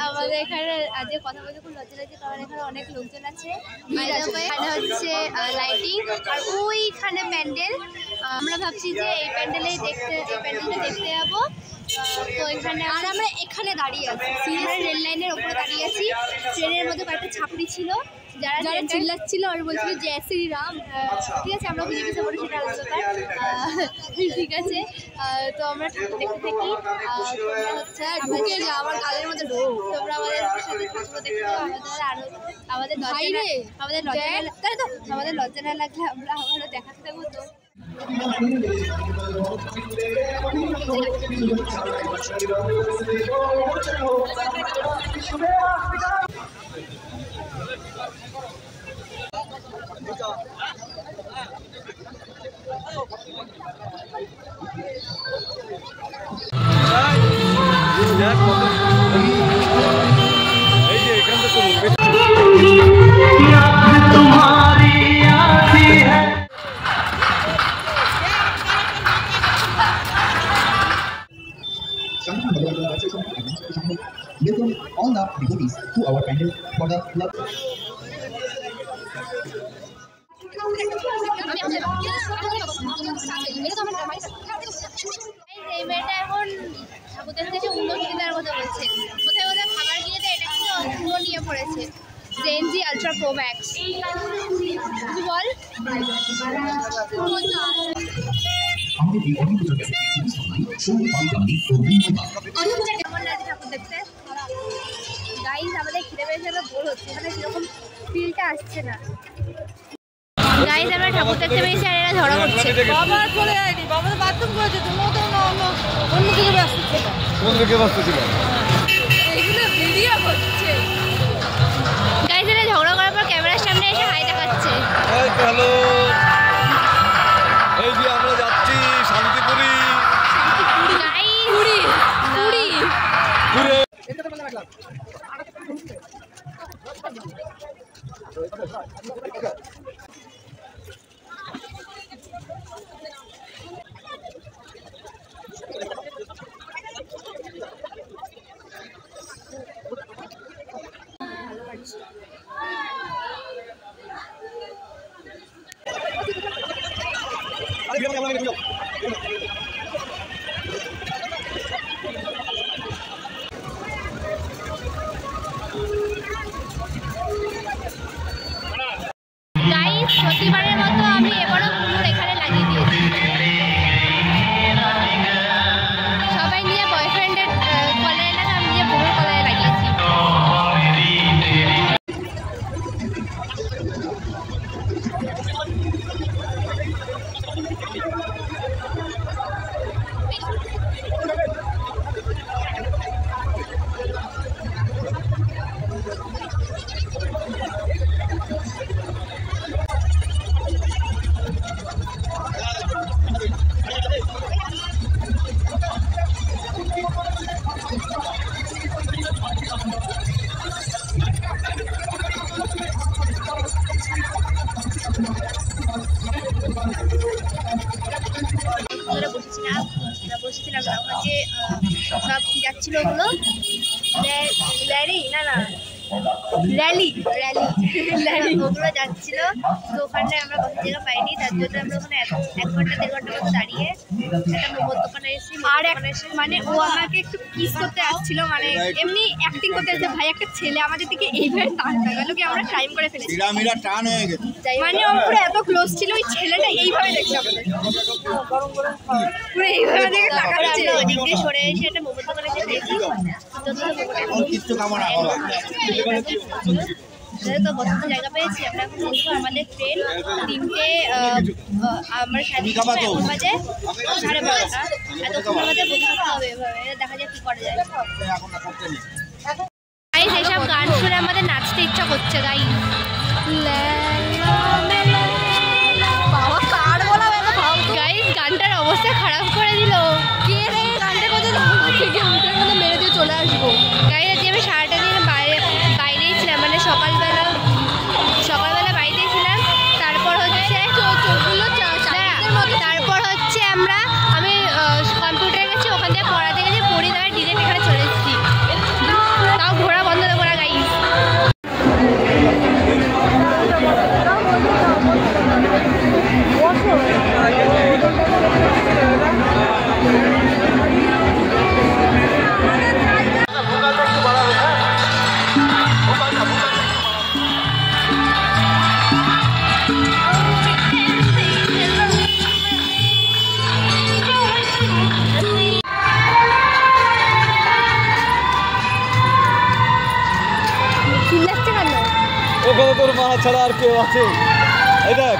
আমাদের এখানে আজ কথা বলতে খুব লজ্জা লাগছে, কারণ এখানে অনেক লোকজন আছে। এখানে হচ্ছে লাইটিং, আর ওইখানে প্যান্ডেল। আমরা ভাবছি যে এই প্যান্ডেলটা দেখতে যাবো। তো এখানে আর আমরা এখানে দাঁড়িয়ে আছি, রেল লাইনের ওপরে দাঁড়িয়ে আছি। ট্রেনের মধ্যে কয়েকটা ছাপড়ি ছিল যারা চিল্লাচ্ছিল আর বলছিল জয় শ্রীরাম। ঠিক আছে, আমরা বিজেপি সাপোর্টে সেটা আলোচনা। ঠিক আছে, তো আমরা দেখতে থাকি। হচ্ছে ঢুকে যা আমার গালের মধ্যে ঢোক। তোমরা আমাদের সাথে থাকবো, দেখতে আমাদের লজ্জা না লাগলে আমরা আবারও দেখাতে থাকবো। তো welcome all the devotees to our pandal for the love. এই মেয়েটা এখন ঠাকুরের থেকে উন্নত কেনার কথা বলছে। কোথায় কোথায় খাবার কিনে দেয়, এটা কিন্তু পুরো নিয়ে পড়েছে। জেনজি আলট্রা প্রো ম্যাক্স বল। আমাদের এই অনেক বছর গেছে সঙ্গে পাল্টানি ও কেমন লাগে ঠাকুর দেখতে? গাইস, আমাদের খিদে পেয়েছে, আমরা বোর হচ্ছে, মানে সেরকম ফিলটা আসছে না। গাইস, আমরা ঠাকুর দেখতে পেয়েছি আর এরা ঝগড়া করছে। বাবা চলে যায়নি, বাবা তো বাথরুম করেছে, তোমরা তো অন্য দিকে ব্যস্ত ছিল। কোন দিকে ব্যস্ত ছিল? এইগুলো ভিডিও করছে। গাইস, এরা ঝগড়া করার পর ক্যামেরার সামনে এসে হাই দেখাচ্ছে। হ্যালো, এই যে আমরা যাচ্ছি শান্তিপুরি। প্রতিবারের মতো আমি এবারও কুমুর এখানে লাগিয়ে দিয়েছি। সবাই নিয়ে বয়ফ্রেন্ডের কলারে লাগে, আমি নিয়ে বউর কলারে লাগিয়েছি। বসেছিলাম তখন যে সব কি যাচ্ছিল ওগুলো র্যালি ওগুলো যাচ্ছিল। তো ওখানটায় আমরা বসার জায়গা পাইনি, তার জন্য আমরা ওখানে 1 ঘন্টা 1.5 ঘন্টার মতো দাঁড়িয়ে একটা মোমোর দোকানে এসেছি। আর মানে ও আমাকে একটু কিস করতে আসছিল, মানে এমনি অ্যাক্টিং করতে আসছে। ভাই, একটা ছেলে আমাদের দিকে এইভাবে তাকালো কি আমরা টাইম করে ফেলেছি, মানে ও পুরো এত ক্লোজ ছিল, ওই ছেলেটা এইভাবে দেখছে আমাদের, পুরো এইভাবে দেখে তাকাচ্ছে। ওদিক দিয়ে সরে এসে একটা মোমোর দোকানে খেয়েছি। তো বসার জায়গা পেয়েছি। আমরা এখন বলবো আমাদের ট্রেন 3টে, আমার সাথে 1 বাজে 12:30। এতক্ষণ আমাদের বসে থাকতে হবে, এভাবে দেখা যায় কি করা যায়। এইসব গান শুনে আমাদের নাচতে ইচ্ছা করছে। গাইস, গানটার অবস্থা খারাপ করে দিল। কে রে গানটা কথা মেরে দিয়ে চলে আসবো। গাইস, আজকে আমি সারাটা দিন বাইরেই ছিলাম, মানে সকালবেলা বাইরেই ছিলাম। তারপর হচ্ছে আমি কম্পিউটারে গেছি, ওখান থেকে তোর মা ছাড়া আর কেউ আছে? এই দেখ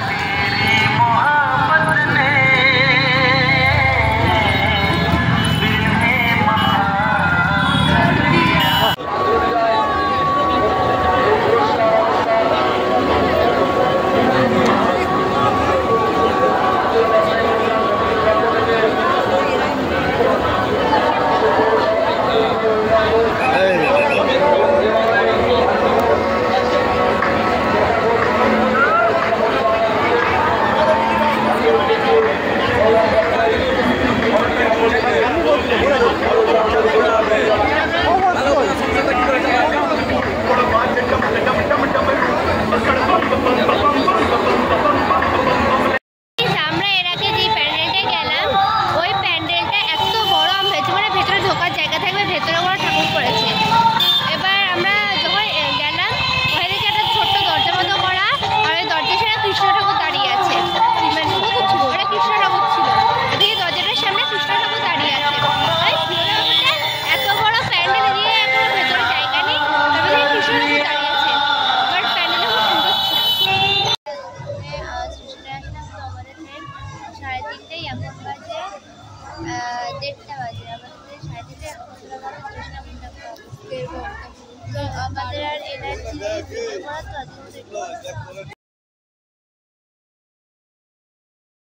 আমাদের আর এনার্জি